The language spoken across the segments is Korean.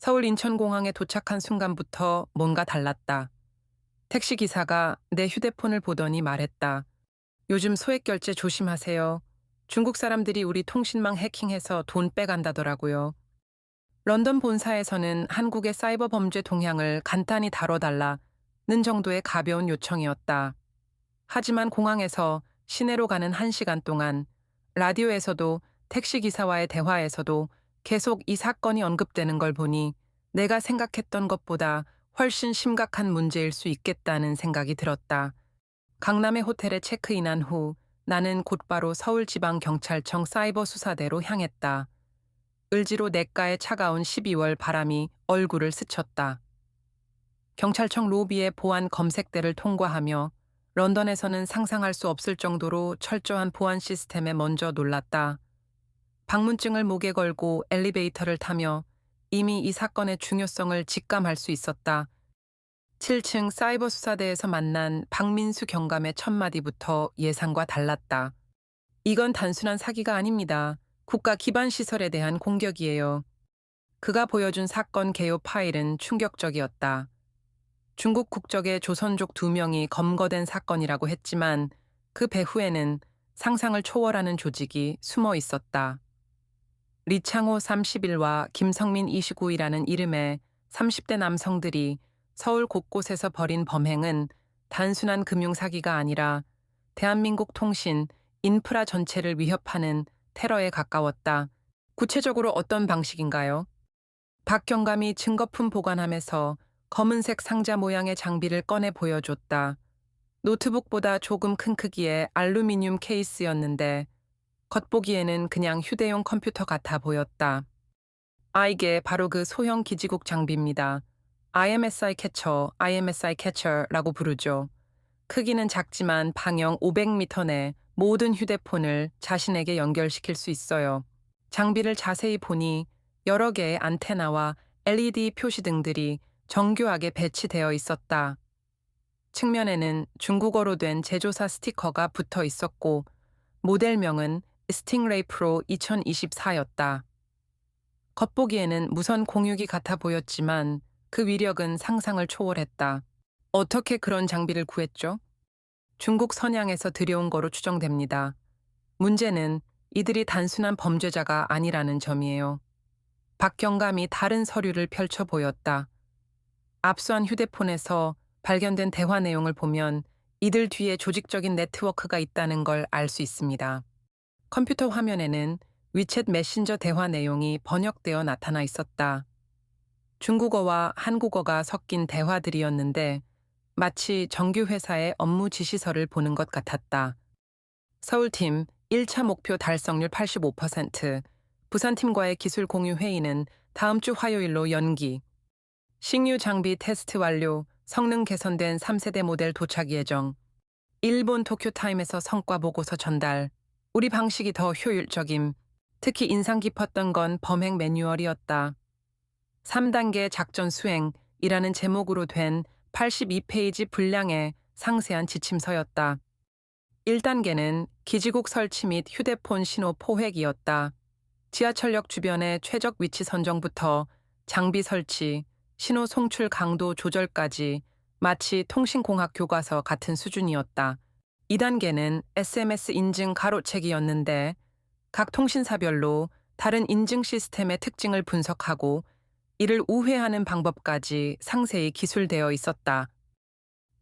서울 인천공항에 도착한 순간부터 뭔가 달랐다. 택시 기사가 내 휴대폰을 보더니 말했다. 요즘 소액 결제 조심하세요. 중국 사람들이 우리 통신망 해킹해서 돈 빼간다더라고요. 런던 본사에서는 한국의 사이버 범죄 동향을 간단히 다뤄달라는 정도의 가벼운 요청이었다. 하지만 공항에서 시내로 가는 1시간 동안 라디오에서도 택시 기사와의 대화에서도 계속 이 사건이 언급되는 걸 보니 내가 생각했던 것보다 훨씬 심각한 문제일 수 있겠다는 생각이 들었다. 강남의 호텔에 체크인한 후 나는 곧바로 서울지방경찰청 사이버 수사대로 향했다. 을지로 냇가의 차가운 12월 바람이 얼굴을 스쳤다. 경찰청 로비의 보안 검색대를 통과하며 런던에서는 상상할 수 없을 정도로 철저한 보안 시스템에 먼저 놀랐다. 방문증을 목에 걸고 엘리베이터를 타며 이미 이 사건의 중요성을 직감할 수 있었다. 7층 사이버 수사대에서 만난 박민수 경감의 첫마디부터 예상과 달랐다. 이건 단순한 사기가 아닙니다. 국가 기반 시설에 대한 공격이에요. 그가 보여준 사건 개요 파일은 충격적이었다. 중국 국적의 조선족 2명이 검거된 사건이라고 했지만 그 배후에는 상상을 초월하는 조직이 숨어 있었다. 리창호 31와 김성민 29이라는 이름의 30대 남성들이 서울 곳곳에서 벌인 범행은 단순한 금융사기가 아니라 대한민국 통신, 인프라 전체를 위협하는 테러에 가까웠다. 구체적으로 어떤 방식인가요? 박경감이 증거품 보관함에서 검은색 상자 모양의 장비를 꺼내 보여줬다. 노트북보다 조금 큰 크기의 알루미늄 케이스였는데 겉보기에는 그냥 휴대용 컴퓨터 같아 보였다. 이게 바로 그 소형 기지국 장비입니다. IMSI 캐처, IMSI 캐처라고 부르죠. 크기는 작지만 방영 500m 내 모든 휴대폰을 자신에게 연결시킬 수 있어요. 장비를 자세히 보니 여러 개의 안테나와 LED 표시등들이 정교하게 배치되어 있었다. 측면에는 중국어로 된 제조사 스티커가 붙어 있었고 모델명은 스팅레이 프로 2024였다. 겉보기에는 무선 공유기 같아 보였지만 그 위력은 상상을 초월했다. 어떻게 그런 장비를 구했죠? 중국 선양에서 들여온 거로 추정됩니다. 문제는 이들이 단순한 범죄자가 아니라는 점이에요. 박경감이 다른 서류를 펼쳐 보였다. 압수한 휴대폰에서 발견된 대화 내용을 보면 이들 뒤에 조직적인 네트워크가 있다는 걸 알 수 있습니다. 컴퓨터 화면에는 위챗 메신저 대화 내용이 번역되어 나타나 있었다. 중국어와 한국어가 섞인 대화들이었는데 마치 정규회사의 업무 지시서를 보는 것 같았다. 서울팀 1차 목표 달성률 85%, 부산팀과의 기술 공유 회의는 다음 주 화요일로 연기. 신규 장비 테스트 완료, 성능 개선된 3세대 모델 도착 예정. 일본 도쿄타임에서 성과 보고서 전달. 우리 방식이 더 효율적임. 특히 인상 깊었던 건 범행 매뉴얼이었다. 3단계 작전 수행이라는 제목으로 된 82페이지 분량의 상세한 지침서였다. 1단계는 기지국 설치 및 휴대폰 신호 포획이었다. 지하철역 주변의 최적 위치 선정부터 장비 설치, 신호 송출 강도 조절까지 마치 통신공학 교과서 같은 수준이었다. 2단계는 SMS 인증 가로채기였는데 각 통신사별로 다른 인증 시스템의 특징을 분석하고 이를 우회하는 방법까지 상세히 기술되어 있었다.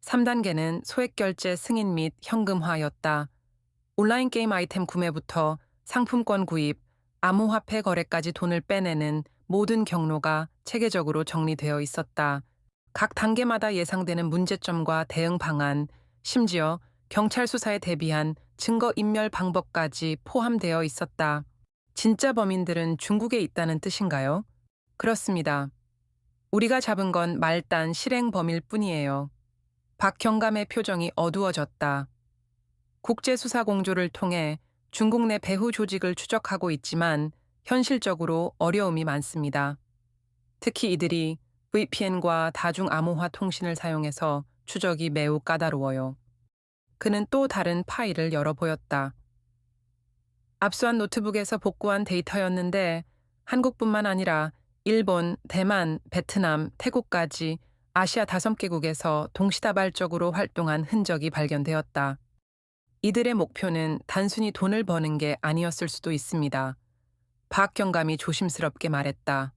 3단계는 소액결제 승인 및 현금화였다. 온라인 게임 아이템 구매부터 상품권 구입, 암호화폐 거래까지 돈을 빼내는 모든 경로가 체계적으로 정리되어 있었다. 각 단계마다 예상되는 문제점과 대응 방안, 심지어 경찰 수사에 대비한 증거인멸 방법까지 포함되어 있었다. 진짜 범인들은 중국에 있다는 뜻인가요? 그렇습니다. 우리가 잡은 건 말단 실행 범일 뿐이에요. 박경감의 표정이 어두워졌다. 국제수사 공조를 통해 중국 내 배후 조직을 추적하고 있지만 현실적으로 어려움이 많습니다. 특히 이들이 VPN과 다중 암호화 통신을 사용해서 추적이 매우 까다로워요. 그는 또 다른 파일을 열어 보였다. 압수한 노트북에서 복구한 데이터였는데 한국뿐만 아니라 일본, 대만, 베트남, 태국까지 아시아 5개국에서 동시다발적으로 활동한 흔적이 발견되었다. 이들의 목표는 단순히 돈을 버는 게 아니었을 수도 있습니다. 박 경감이 조심스럽게 말했다.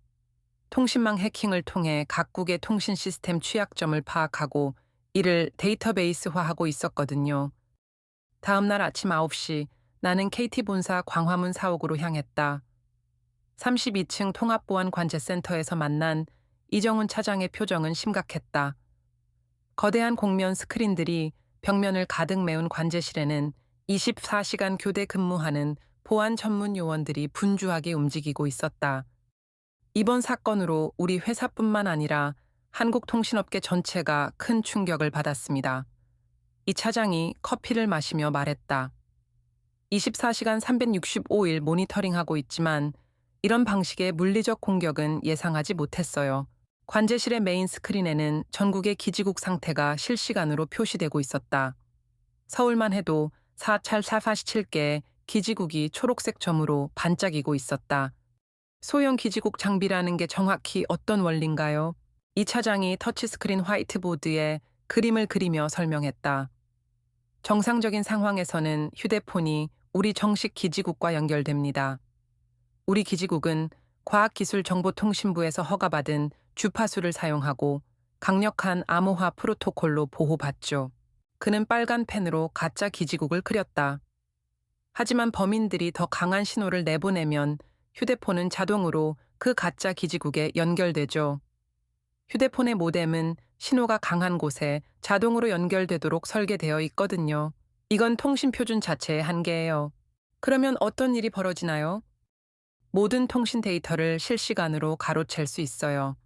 통신망 해킹을 통해 각국의 통신 시스템 취약점을 파악하고 이를 데이터베이스화하고 있었거든요. 다음 날 아침 9시 나는 KT 본사 광화문 사옥으로 향했다. 32층 통합보안관제센터에서 만난 이정훈 차장의 표정은 심각했다. 거대한 공면 스크린들이 벽면을 가득 메운 관제실에는 24시간 교대 근무하는 보안 전문 요원들이 분주하게 움직이고 있었다. 이번 사건으로 우리 회사뿐만 아니라 한국통신업계 전체가 큰 충격을 받았습니다. 이 차장이 커피를 마시며 말했다. 24시간 365일 모니터링하고 있지만 이런 방식의 물리적 공격은 예상하지 못했어요. 관제실의 메인 스크린에는 전국의 기지국 상태가 실시간으로 표시되고 있었다. 서울만 해도 447개의 기지국이 초록색 점으로 반짝이고 있었다. 소형 기지국 장비라는 게 정확히 어떤 원리인가요? 이 차장이 터치스크린 화이트보드에 그림을 그리며 설명했다. 정상적인 상황에서는 휴대폰이 우리 정식 기지국과 연결됩니다. 우리 기지국은 과학기술정보통신부에서 허가받은 주파수를 사용하고 강력한 암호화 프로토콜로 보호받죠. 그는 빨간 펜으로 가짜 기지국을 그렸다. 하지만 범인들이 더 강한 신호를 내보내면 휴대폰은 자동으로 그 가짜 기지국에 연결되죠. 휴대폰의 모뎀은 신호가 강한 곳에 자동으로 연결되도록 설계되어 있거든요. 이건 통신 표준 자체의 한계예요. 그러면 어떤 일이 벌어지나요? 모든 통신 데이터를 실시간으로 가로챌 수 있어요.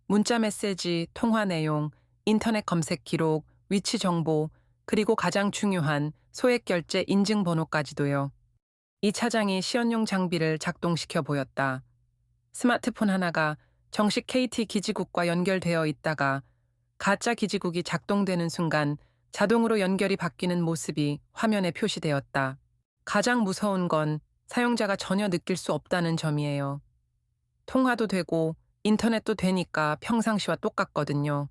문자 메시지, 통화 내용, 인터넷 검색 기록, 위치 정보, 그리고 가장 중요한 소액 결제 인증 번호까지도요. 이 차장이 시연용 장비를 작동시켜 보였다. 스마트폰 하나가 정식 KT 기지국과 연결되어 있다가 가짜 기지국이 작동되는 순간 자동으로 연결이 바뀌는 모습이 화면에 표시되었다. 가장 무서운 건 사용자가 전혀 느낄 수 없다는 점이에요. 통화도 되고 인터넷도 되니까 평상시와 똑같거든요.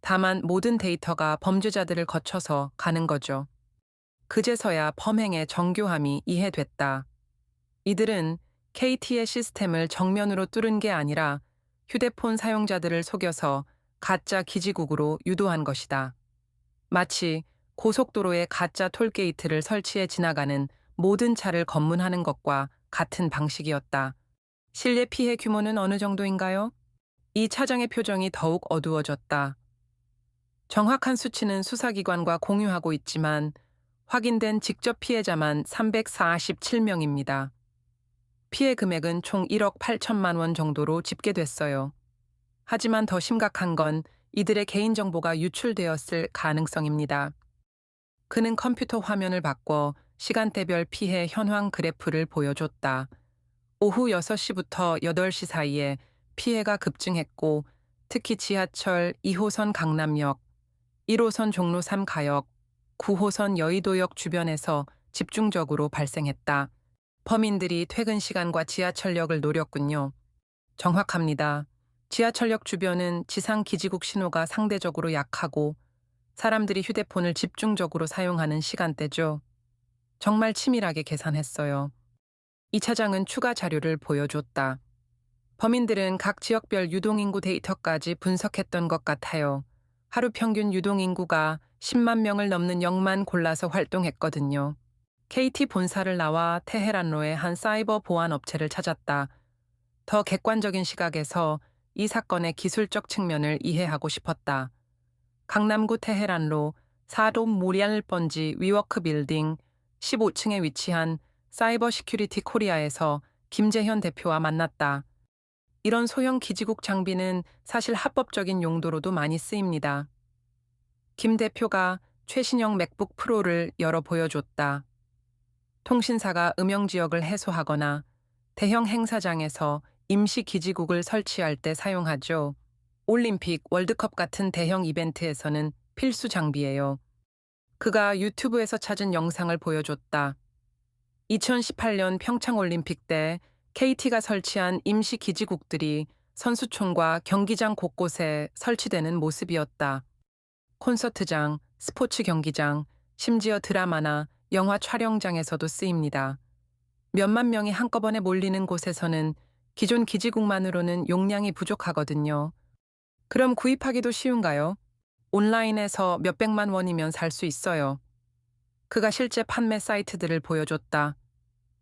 다만 모든 데이터가 범죄자들을 거쳐서 가는 거죠. 그제서야 범행의 정교함이 이해됐다. 이들은 KT의 시스템을 정면으로 뚫은 게 아니라 휴대폰 사용자들을 속여서 가짜 기지국으로 유도한 것이다. 마치 고속도로에 가짜 톨게이트를 설치해 지나가는 모든 차를 검문하는 것과 같은 방식이었다. 실내 피해 규모는 어느 정도인가요? 이 차장의 표정이 더욱 어두워졌다. 정확한 수치는 수사기관과 공유하고 있지만 확인된 직접 피해자만 347명입니다. 피해 금액은 총 1억 8천만 원 정도로 집계됐어요. 하지만 더 심각한 건 이들의 개인정보가 유출되었을 가능성입니다. 그는 컴퓨터 화면을 바꿔 시간대별 피해 현황 그래프를 보여줬다. 오후 6시부터 8시 사이에 피해가 급증했고 특히 지하철 2호선 강남역, 1호선 종로 3가역, 9호선 여의도역 주변에서 집중적으로 발생했다. 범인들이 퇴근 시간과 지하철역을 노렸군요. 정확합니다. 지하철역 주변은 지상 기지국 신호가 상대적으로 약하고 사람들이 휴대폰을 집중적으로 사용하는 시간대죠. 정말 치밀하게 계산했어요. 이 차장은 추가 자료를 보여줬다. 범인들은 각 지역별 유동인구 데이터까지 분석했던 것 같아요. 하루 평균 유동인구가 10만 명을 넘는 역만 골라서 활동했거든요. KT 본사를 나와 테헤란로의 한 사이버 보안 업체를 찾았다. 더 객관적인 시각에서 이 사건의 기술적 측면을 이해하고 싶었다. 강남구 테헤란로 사돔 모리알 번지 위워크 빌딩 15층에 위치한 사이버 시큐리티 코리아에서 김재현 대표와 만났다. 이런 소형 기지국 장비는 사실 합법적인 용도로도 많이 쓰입니다. 김 대표가 최신형 맥북 프로를 열어 보여줬다. 통신사가 음영 지역을 해소하거나 대형 행사장에서 임시 기지국을 설치할 때 사용하죠. 올림픽, 월드컵 같은 대형 이벤트에서는 필수 장비예요. 그가 유튜브에서 찾은 영상을 보여줬다. 2018년 평창올림픽 때 KT가 설치한 임시 기지국들이 선수촌과 경기장 곳곳에 설치되는 모습이었다. 콘서트장, 스포츠 경기장, 심지어 드라마나 영화 촬영장에서도 쓰입니다. 몇만 명이 한꺼번에 몰리는 곳에서는 기존 기지국만으로는 용량이 부족하거든요. 그럼 구입하기도 쉬운가요? 온라인에서 몇백만 원이면 살 수 있어요. 그가 실제 판매 사이트들을 보여줬다.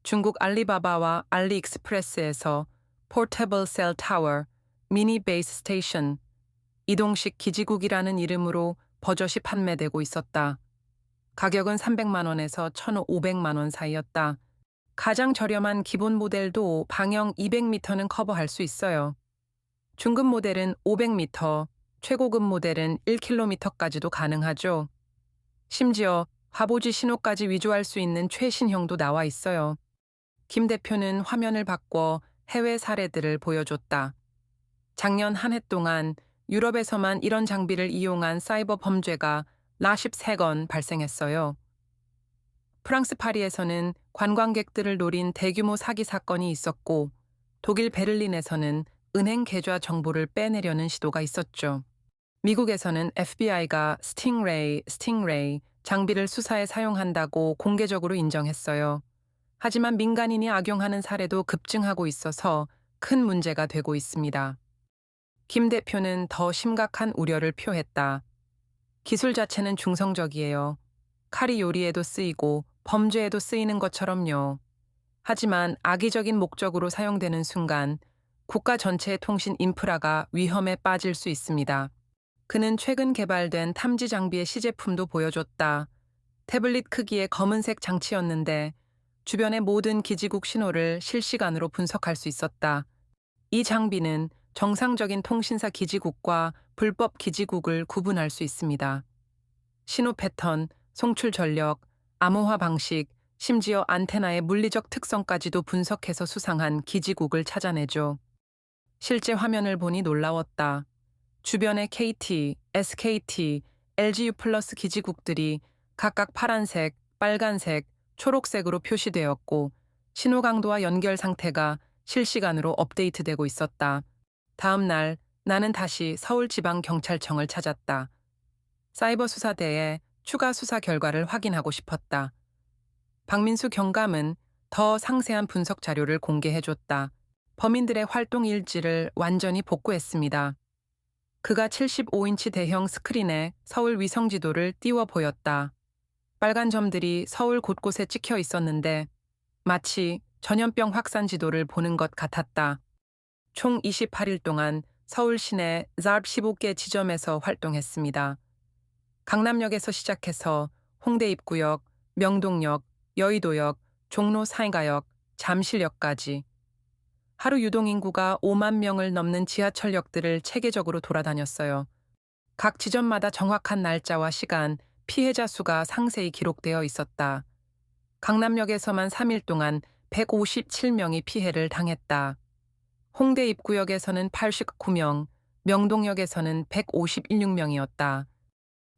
중국 알리바바와 알리익스프레스에서 포터블 셀 타워, 미니 베이스 스테이션, 이동식 기지국이라는 이름으로 버젓이 판매되고 있었다. 가격은 300만 원에서 1,500만 원 사이였다. 가장 저렴한 기본 모델도 방형 200m는 커버할 수 있어요. 중급 모델은 500m, 최고급 모델은 1km까지도 가능하죠. 심지어 화보지 신호까지 위조할 수 있는 최신형도 나와 있어요. 김 대표는 화면을 바꿔 해외 사례들을 보여줬다. 작년 한 해 동안 유럽에서만 이런 장비를 이용한 사이버 범죄가 43건 발생했어요. 프랑스 파리에서는 관광객들을 노린 대규모 사기 사건이 있었고, 독일 베를린에서는 은행 계좌 정보를 빼내려는 시도가 있었죠. 미국에서는 FBI가 스팅레이 장비를 수사에 사용한다고 공개적으로 인정했어요. 하지만 민간인이 악용하는 사례도 급증하고 있어서 큰 문제가 되고 있습니다. 김 대표는 더 심각한 우려를 표했다. 기술 자체는 중성적이에요. 칼이 요리에도 쓰이고 범죄에도 쓰이는 것처럼요. 하지만 악의적인 목적으로 사용되는 순간 국가 전체의 통신 인프라가 위험에 빠질 수 있습니다. 그는 최근 개발된 탐지 장비의 시제품도 보여줬다. 태블릿 크기의 검은색 장치였는데 주변의 모든 기지국 신호를 실시간으로 분석할 수 있었다. 이 장비는 정상적인 통신사 기지국과 불법 기지국을 구분할 수 있습니다. 신호 패턴, 송출 전력, 암호화 방식, 심지어 안테나의 물리적 특성까지도 분석해서 수상한 기지국을 찾아내죠. 실제 화면을 보니 놀라웠다. 주변의 KT, SKT, LGU 플러스 기지국들이 각각 파란색, 빨간색, 초록색으로 표시되었고 신호 강도와 연결 상태가 실시간으로 업데이트되고 있었다. 다음 날 나는 다시 서울지방경찰청을 찾았다. 사이버 수사대에 추가 수사 결과를 확인하고 싶었다. 박민수 경감은 더 상세한 분석 자료를 공개해줬다. 범인들의 활동 일지를 완전히 복구했습니다. 그가 75인치 대형 스크린에 서울 위성 지도를 띄워 보였다. 빨간 점들이 서울 곳곳에 찍혀 있었는데 마치 전염병 확산 지도를 보는 것 같았다. 총 28일 동안 서울 시내 15개 지점에서 활동했습니다. 강남역에서 시작해서 홍대 입구역, 명동역, 여의도역, 종로 상가역, 잠실역까지 하루 유동인구가 5만 명을 넘는 지하철역들을 체계적으로 돌아다녔어요. 각 지점마다 정확한 날짜와 시간, 피해자 수가 상세히 기록되어 있었다. 강남역에서만 3일 동안 157명이 피해를 당했다. 홍대 입구역에서는 89명, 명동역에서는 156명이었다.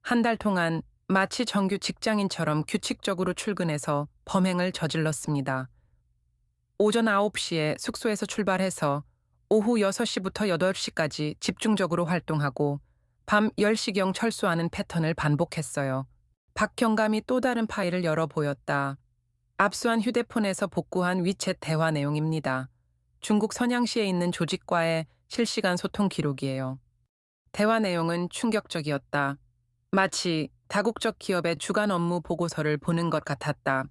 한 달 동안 마치 정규 직장인처럼 규칙적으로 출근해서 범행을 저질렀습니다. 오전 9시에 숙소에서 출발해서 오후 6시부터 8시까지 집중적으로 활동하고 밤 10시경 철수하는 패턴을 반복했어요. 박경감이 또 다른 파일을 열어 보였다. 압수한 휴대폰에서 복구한 위챗 대화 내용입니다. 중국 선양시에 있는 조직과의 실시간 소통 기록이에요. 대화 내용은 충격적이었다. 마치 다국적 기업의 주간 업무 보고서를 보는 것 같았다.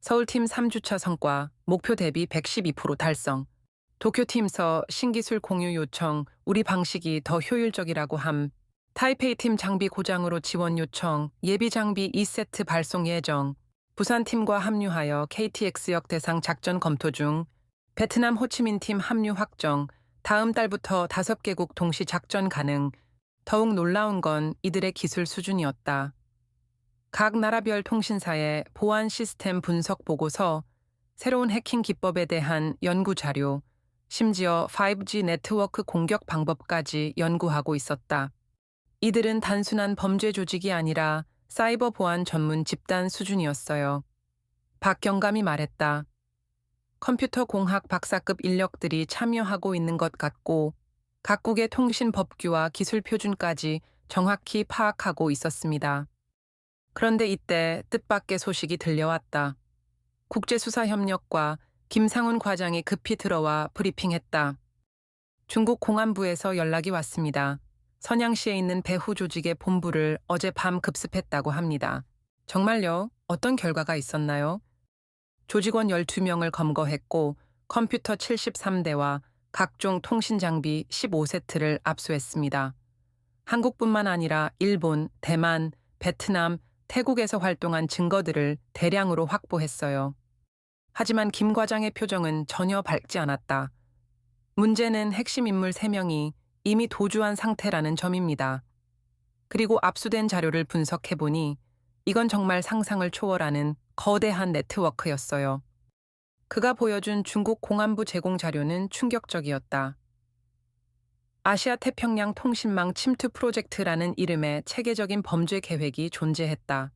서울팀 3주차 성과, 목표 대비 112% 달성. 도쿄팀서 신기술 공유 요청, 우리 방식이 더 효율적이라고 함. 타이페이팀 장비 고장으로 지원 요청, 예비 장비 2세트 발송 예정. 부산팀과 합류하여 KTX역 대상 작전 검토 중. 베트남 호치민팀 합류 확정, 다음 달부터 5개국 동시 작전 가능. 더욱 놀라운 건 이들의 기술 수준이었다. 각 나라별 통신사의 보안 시스템 분석 보고서, 새로운 해킹 기법에 대한 연구 자료, 심지어 5G 네트워크 공격 방법까지 연구하고 있었다. 이들은 단순한 범죄 조직이 아니라 사이버 보안 전문 집단 수준이었어요. 박경감이 말했다. 컴퓨터 공학 박사급 인력들이 참여하고 있는 것 같고 각국의 통신 법규와 기술 표준까지 정확히 파악하고 있었습니다. 그런데 이때 뜻밖의 소식이 들려왔다. 국제수사협력과 김상훈 과장이 급히 들어와 브리핑했다. 중국 공안부에서 연락이 왔습니다. 선양시에 있는 배후 조직의 본부를 어젯밤 급습했다고 합니다. 정말요? 어떤 결과가 있었나요? 조직원 12명을 검거했고 컴퓨터 73대와 각종 통신 장비 15세트를 압수했습니다. 한국뿐만 아니라 일본, 대만, 베트남, 태국에서 활동한 증거들을 대량으로 확보했어요. 하지만 김 과장의 표정은 전혀 밝지 않았다. 문제는 핵심 인물 3명이 이미 도주한 상태라는 점입니다. 그리고 압수된 자료를 분석해보니 이건 정말 상상을 초월하는 거대한 네트워크였어요. 그가 보여준 중국 공안부 제공 자료는 충격적이었다. 아시아 태평양 통신망 침투 프로젝트라는 이름의 체계적인 범죄 계획이 존재했다.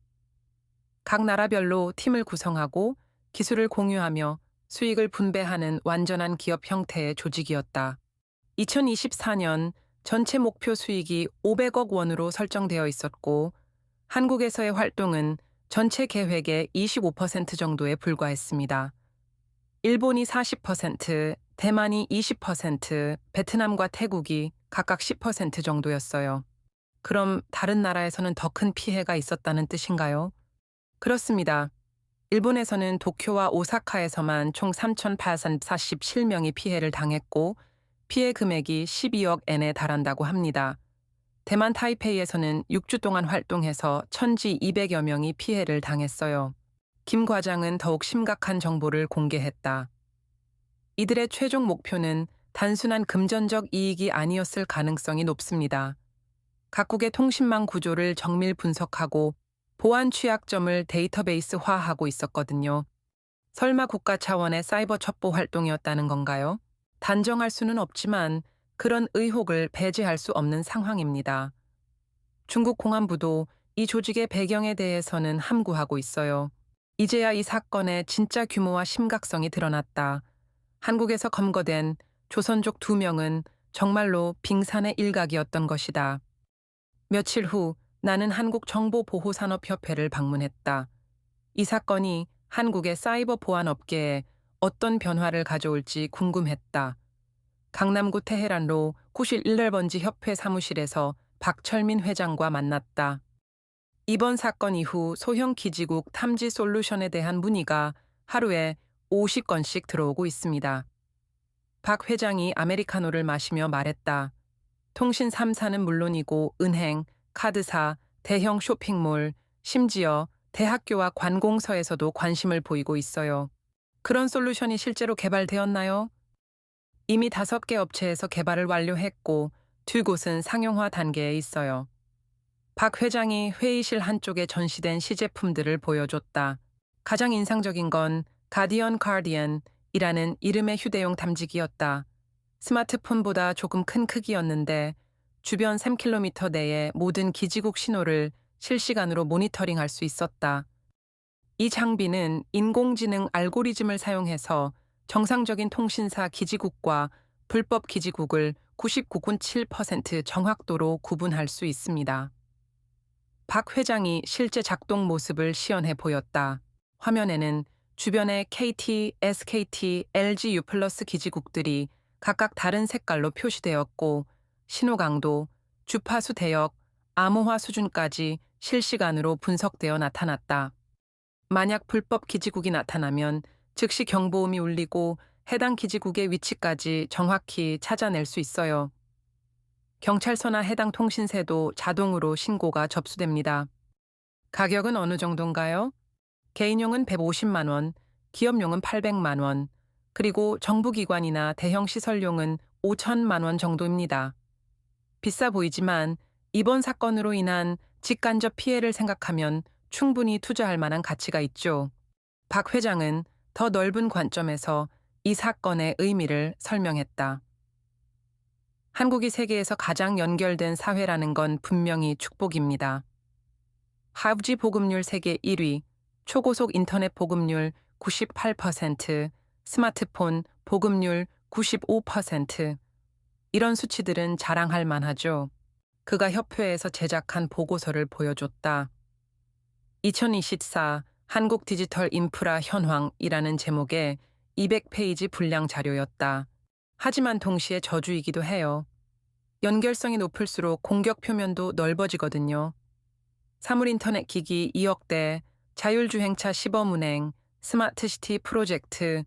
각 나라별로 팀을 구성하고 기술을 공유하며 수익을 분배하는 완전한 기업 형태의 조직이었다. 2024년 전체 목표 수익이 500억 원으로 설정되어 있었고 한국에서의 활동은 전체 계획의 25% 정도에 불과했습니다. 일본이 40%, 대만이 20%, 베트남과 태국이 각각 10% 정도였어요. 그럼 다른 나라에서는 더 큰 피해가 있었다는 뜻인가요? 그렇습니다. 일본에서는 도쿄와 오사카에서만 총 3,847명이 피해를 당했고 피해 금액이 12억 엔에 달한다고 합니다. 대만 타이페이에서는 6주 동안 활동해서 1,200여 명이 피해를 당했어요. 김 과장은 더욱 심각한 정보를 공개했다. 이들의 최종 목표는 단순한 금전적 이익이 아니었을 가능성이 높습니다. 각국의 통신망 구조를 정밀 분석하고 보안 취약점을 데이터베이스화하고 있었거든요. 설마 국가 차원의 사이버 첩보 활동이었다는 건가요? 단정할 수는 없지만 그런 의혹을 배제할 수 없는 상황입니다. 중국 공안부도 이 조직의 배경에 대해서는 함구하고 있어요. 이제야 이 사건의 진짜 규모와 심각성이 드러났다. 한국에서 검거된 조선족 2명은 정말로 빙산의 일각이었던 것이다. 며칠 후 나는 한국정보보호산업협회를 방문했다. 이 사건이 한국의 사이버 보안 업계에 어떤 변화를 가져올지 궁금했다. 강남구 테헤란로 91번지 협회 사무실에서 박철민 회장과 만났다. 이번 사건 이후 소형 기지국 탐지 솔루션에 대한 문의가 하루에 50건씩 들어오고 있습니다. 박 회장이 아메리카노를 마시며 말했다. 통신 3사는 물론이고 은행, 카드사, 대형 쇼핑몰, 심지어 대학교와 관공서에서도 관심을 보이고 있어요. 그런 솔루션이 실제로 개발되었나요? 이미 5개 업체에서 개발을 완료했고 2곳은 상용화 단계에 있어요. 박 회장이 회의실 한쪽에 전시된 시제품들을 보여줬다. 가장 인상적인 건 가디언이라는 이름의 휴대용 탐지기였다. 스마트폰보다 조금 큰 크기였는데 주변 3km 내의 모든 기지국 신호를 실시간으로 모니터링할 수 있었다. 이 장비는 인공지능 알고리즘을 사용해서 정상적인 통신사 기지국과 불법 기지국을 99.7% 정확도로 구분할 수 있습니다. 박 회장이 실제 작동 모습을 시연해 보였다. 화면에는 주변의 KT, SKT, LG U+ 기지국들이 각각 다른 색깔로 표시되었고 신호 강도, 주파수 대역, 암호화 수준까지 실시간으로 분석되어 나타났다. 만약 불법 기지국이 나타나면 즉시 경보음이 울리고 해당 기지국의 위치까지 정확히 찾아낼 수 있어요. 경찰서나 해당 통신사도 자동으로 신고가 접수됩니다. 가격은 어느 정도인가요? 개인용은 150만 원, 기업용은 800만 원, 그리고 정부기관이나 대형 시설용은 5천만 원 정도입니다. 비싸 보이지만 이번 사건으로 인한 직간접 피해를 생각하면 충분히 투자할 만한 가치가 있죠. 박 회장은 더 넓은 관점에서 이 사건의 의미를 설명했다. 한국이 세계에서 가장 연결된 사회라는 건 분명히 축복입니다. 5G 보급률 세계 1위, 초고속 인터넷 보급률 98%, 스마트폰 보급률 95%. 이런 수치들은 자랑할 만하죠. 그가 협회에서 제작한 보고서를 보여줬다. 2024 한국 디지털 인프라 현황이라는 제목의 200페이지 분량 자료였다. 하지만 동시에 저주이기도 해요. 연결성이 높을수록 공격 표면도 넓어지거든요. 사물인터넷 기기 2억 대, 자율주행차 시범운행, 스마트시티 프로젝트,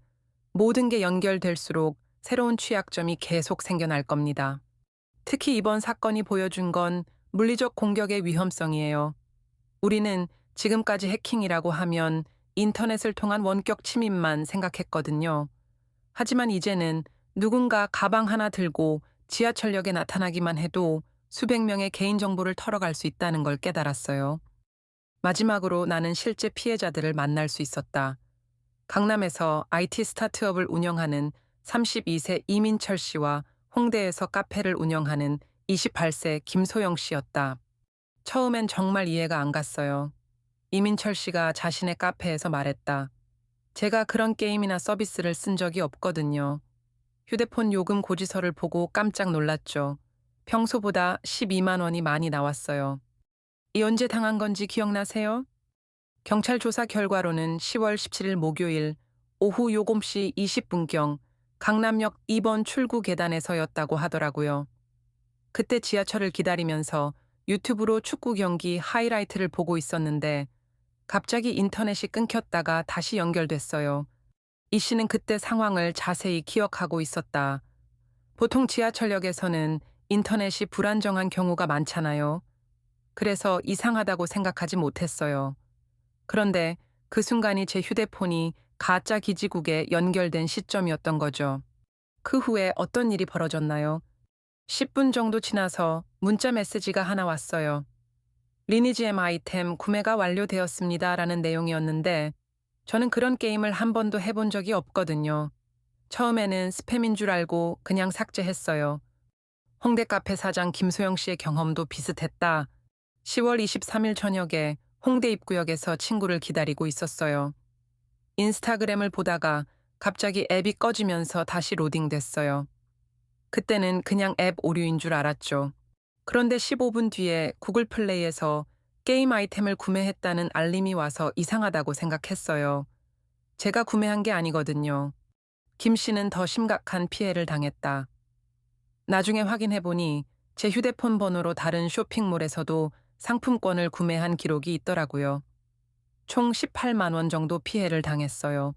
모든 게 연결될수록 새로운 취약점이 계속 생겨날 겁니다. 특히 이번 사건이 보여준 건 물리적 공격의 위험성이에요. 우리는 지금까지 해킹이라고 하면 인터넷을 통한 원격 침입만 생각했거든요. 하지만 이제는 누군가 가방 하나 들고 지하철역에 나타나기만 해도 수백 명의 개인정보를 털어갈 수 있다는 걸 깨달았어요. 마지막으로 나는 실제 피해자들을 만날 수 있었다. 강남에서 IT 스타트업을 운영하는 32세 이민철 씨와 홍대에서 카페를 운영하는 28세 김소영 씨였다. 처음엔 정말 이해가 안 갔어요. 이민철 씨가 자신의 카페에서 말했다. 제가 그런 게임이나 서비스를 쓴 적이 없거든요. 휴대폰 요금 고지서를 보고 깜짝 놀랐죠. 평소보다 12만 원이 많이 나왔어요. 이 언제 당한 건지 기억나세요? 경찰 조사 결과로는 10월 17일 목요일 오후 7시 20분경 강남역 2번 출구 계단에서였다고 하더라고요. 그때 지하철을 기다리면서 유튜브로 축구 경기 하이라이트를 보고 있었는데 갑자기 인터넷이 끊겼다가 다시 연결됐어요. 이 씨는 그때 상황을 자세히 기억하고 있었다. 보통 지하철역에서는 인터넷이 불안정한 경우가 많잖아요. 그래서 이상하다고 생각하지 못했어요. 그런데 그 순간이 제 휴대폰이 가짜 기지국에 연결된 시점이었던 거죠. 그 후에 어떤 일이 벌어졌나요? 10분 정도 지나서 문자 메시지가 하나 왔어요. 리니지 M 아이템 구매가 완료되었습니다 라는 내용이었는데 저는 그런 게임을 한 번도 해본 적이 없거든요. 처음에는 스팸인 줄 알고 그냥 삭제했어요. 홍대 카페 사장 김소영 씨의 경험도 비슷했다. 10월 23일 저녁에 홍대 입구역에서 친구를 기다리고 있었어요. 인스타그램을 보다가 갑자기 앱이 꺼지면서 다시 로딩됐어요. 그때는 그냥 앱 오류인 줄 알았죠. 그런데 15분 뒤에 구글 플레이에서 게임 아이템을 구매했다는 알림이 와서 이상하다고 생각했어요. 제가 구매한 게 아니거든요. 김 씨는 더 심각한 피해를 당했다. 나중에 확인해보니 제 휴대폰 번호로 다른 쇼핑몰에서도 상품권을 구매한 기록이 있더라고요. 총 18만 원 정도 피해를 당했어요.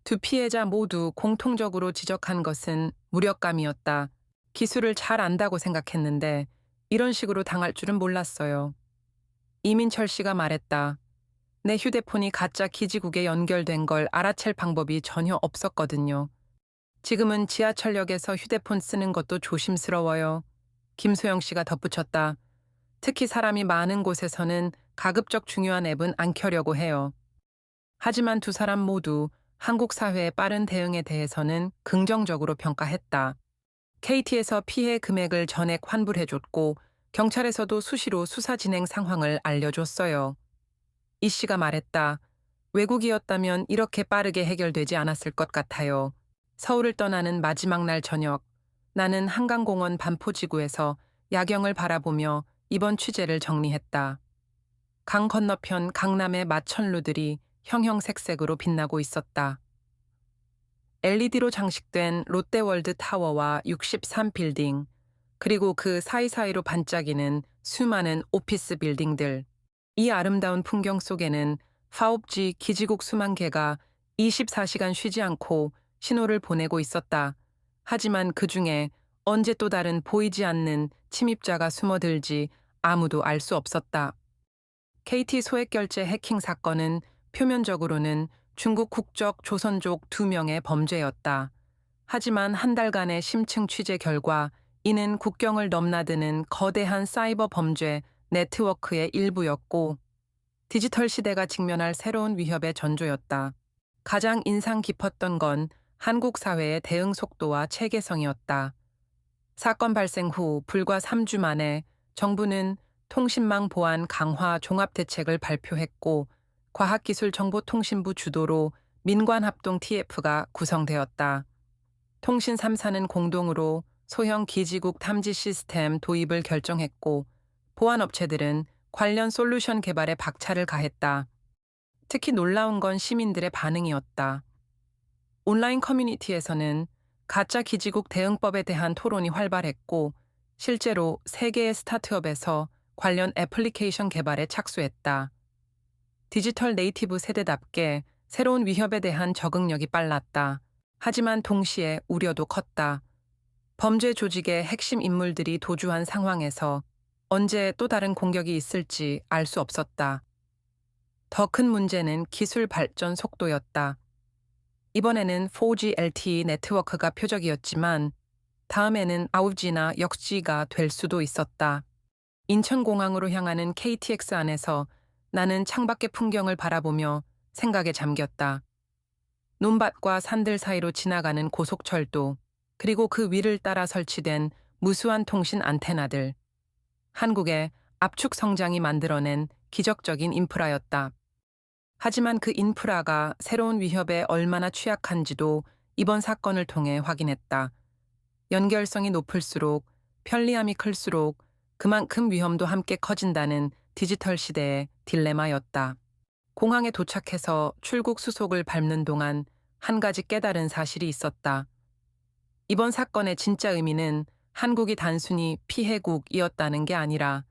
두 피해자 모두 공통적으로 지적한 것은 무력감이었다. 기술을 잘 안다고 생각했는데 이런 식으로 당할 줄은 몰랐어요. 이민철 씨가 말했다. 내 휴대폰이 가짜 기지국에 연결된 걸 알아챌 방법이 전혀 없었거든요. 지금은 지하철역에서 휴대폰 쓰는 것도 조심스러워요. 김소영 씨가 덧붙였다. 특히 사람이 많은 곳에서는 가급적 중요한 앱은 안 켜려고 해요. 하지만 두 사람 모두 한국 사회의 빠른 대응에 대해서는 긍정적으로 평가했다. KT에서 피해 금액을 전액 환불해줬고 경찰에서도 수시로 수사 진행 상황을 알려줬어요. 이 씨가 말했다. 외국이었다면 이렇게 빠르게 해결되지 않았을 것 같아요. 서울을 떠나는 마지막 날 저녁, 나는 한강공원 반포지구에서 야경을 바라보며 이번 취재를 정리했다. 강 건너편 강남의 마천루들이 형형색색으로 빛나고 있었다. LED로 장식된 롯데월드 타워와 63빌딩, 그리고 그 사이사이로 반짝이는 수많은 오피스 빌딩들. 이 아름다운 풍경 속에는 5G 기지국 수만 개가 24시간 쉬지 않고 신호를 보내고 있었다. 하지만 그 중에 언제 또 다른 보이지 않는 침입자가 숨어들지 아무도 알 수 없었다. KT 소액결제 해킹 사건은 표면적으로는 중국 국적 조선족 2명의 범죄였다. 하지만 한 달간의 심층 취재 결과 이는 국경을 넘나드는 거대한 사이버 범죄 네트워크의 일부였고 디지털 시대가 직면할 새로운 위협의 전조였다. 가장 인상 깊었던 건 한국 사회의 대응 속도와 체계성이었다. 사건 발생 후 불과 3주 만에 정부는 통신망 보안 강화 종합대책을 발표했고 과학기술정보통신부 주도로 민관합동 TF가 구성되었다. 통신 3사는 공동으로 소형 기지국 탐지 시스템 도입을 결정했고, 보안업체들은 관련 솔루션 개발에 박차를 가했다. 특히 놀라운 건 시민들의 반응이었다. 온라인 커뮤니티에서는 가짜 기지국 대응법에 대한 토론이 활발했고, 실제로 3개의 스타트업에서 관련 애플리케이션 개발에 착수했다. 디지털 네이티브 세대답게 새로운 위협에 대한 적응력이 빨랐다. 하지만 동시에 우려도 컸다. 범죄 조직의 핵심 인물들이 도주한 상황에서 언제 또 다른 공격이 있을지 알 수 없었다. 더 큰 문제는 기술 발전 속도였다. 이번에는 4G LTE 네트워크가 표적이었지만 다음에는 5G나 6G가 될 수도 있었다. 인천공항으로 향하는 KTX 안에서 나는 창밖의 풍경을 바라보며 생각에 잠겼다. 논밭과 산들 사이로 지나가는 고속철도, 그리고 그 위를 따라 설치된 무수한 통신 안테나들. 한국의 압축 성장이 만들어낸 기적적인 인프라였다. 하지만 그 인프라가 새로운 위협에 얼마나 취약한지도 이번 사건을 통해 확인했다. 연결성이 높을수록, 편리함이 클수록 그만큼 위험도 함께 커진다는 디지털 시대의 딜레마였다. 공항에 도착해서 출국 수속을 밟는 동안 한 가지 깨달은 사실이 있었다. 이번 사건의 진짜 의미는 한국이 단순히 피해국이었다는 게 아니라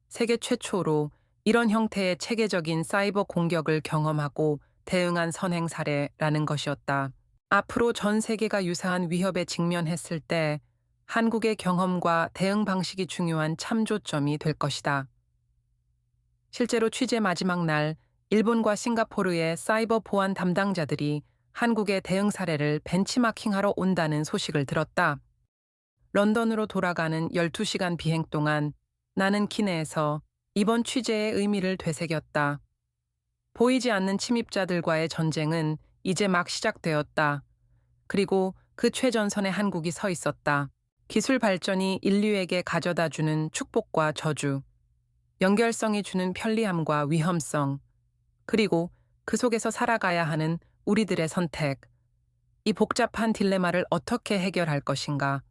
세계 최초로 이런 형태의 체계적인 사이버 공격을 경험하고 대응한 선행 사례라는 것이었다. 앞으로 전 세계가 유사한 위협에 직면했을 때 한국의 경험과 대응 방식이 중요한 참조점이 될 것이다. 실제로 취재 마지막 날 일본과 싱가포르의 사이버 보안 담당자들이 한국의 대응 사례를 벤치마킹하러 온다는 소식을 들었다. 런던으로 돌아가는 12시간 비행 동안 나는 기내에서 이번 취재의 의미를 되새겼다. 보이지 않는 침입자들과의 전쟁은 이제 막 시작되었다. 그리고 그 최전선에 한국이 서 있었다. 기술 발전이 인류에게 가져다주는 축복과 저주, 연결성이 주는 편리함과 위험성, 그리고 그 속에서 살아가야 하는 우리들의 선택. 이 복잡한 딜레마를 어떻게 해결할 것인가?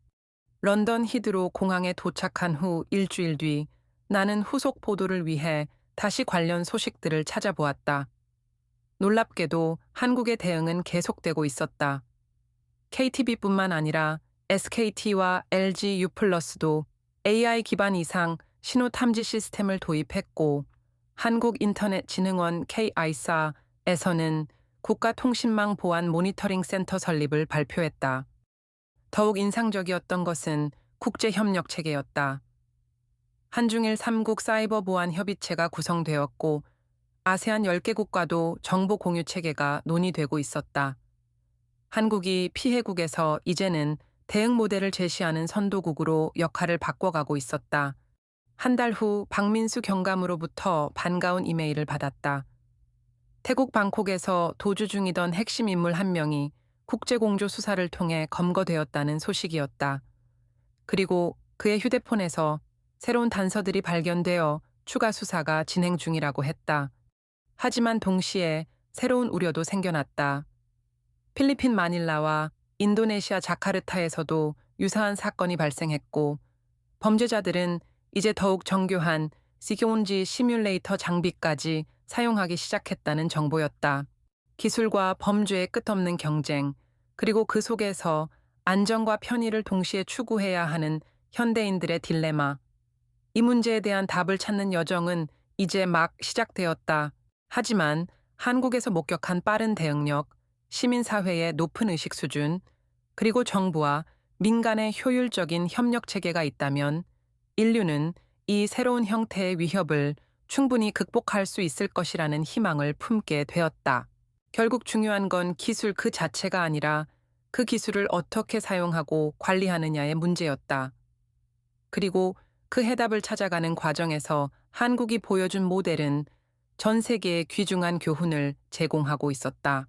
런던 히드로 공항에 도착한 후 일주일 뒤 나는 후속 보도를 위해 다시 관련 소식들을 찾아보았다. 놀랍게도 한국의 대응은 계속되고 있었다. KTB뿐만 아니라 SKT와 LG U+도 AI 기반 이상 신호 탐지 시스템을 도입했고, 한국인터넷진흥원 KISA에서는 국가통신망 보안 모니터링 센터 설립을 발표했다. 더욱 인상적이었던 것은 국제협력 체계였다. 한중일 3국 사이버 보안 협의체가 구성되었고, 아세안 10개국과도 정보 공유 체계가 논의되고 있었다. 한국이 피해국에서 이제는 대응 모델을 제시하는 선도국으로 역할을 바꿔가고 있었다. 한 달 후 박민수 경감으로부터 반가운 이메일을 받았다. 태국 방콕에서 도주 중이던 핵심 인물 한 명이 국제공조 수사를 통해 검거되었다는 소식이었다. 그리고 그의 휴대폰에서 새로운 단서들이 발견되어 추가 수사가 진행 중이라고 했다. 하지만 동시에 새로운 우려도 생겨났다. 필리핀 마닐라와 인도네시아 자카르타에서도 유사한 사건이 발생했고, 범죄자들은 이제 더욱 정교한 시교온지 시뮬레이터 장비까지 사용하기 시작했다는 정보였다. 기술과 범죄의 끝없는 경쟁, 그리고 그 속에서 안전과 편의를 동시에 추구해야 하는 현대인들의 딜레마. 이 문제에 대한 답을 찾는 여정은 이제 막 시작되었다. 하지만 한국에서 목격한 빠른 대응력, 시민사회의 높은 의식 수준, 그리고 정부와 민간의 효율적인 협력 체계가 있다면 인류는 이 새로운 형태의 위협을 충분히 극복할 수 있을 것이라는 희망을 품게 되었다. 결국 중요한 건 기술 그 자체가 아니라 그 기술을 어떻게 사용하고 관리하느냐의 문제였다. 그리고 그 해답을 찾아가는 과정에서 한국이 보여준 모델은 전 세계에 귀중한 교훈을 제공하고 있었다.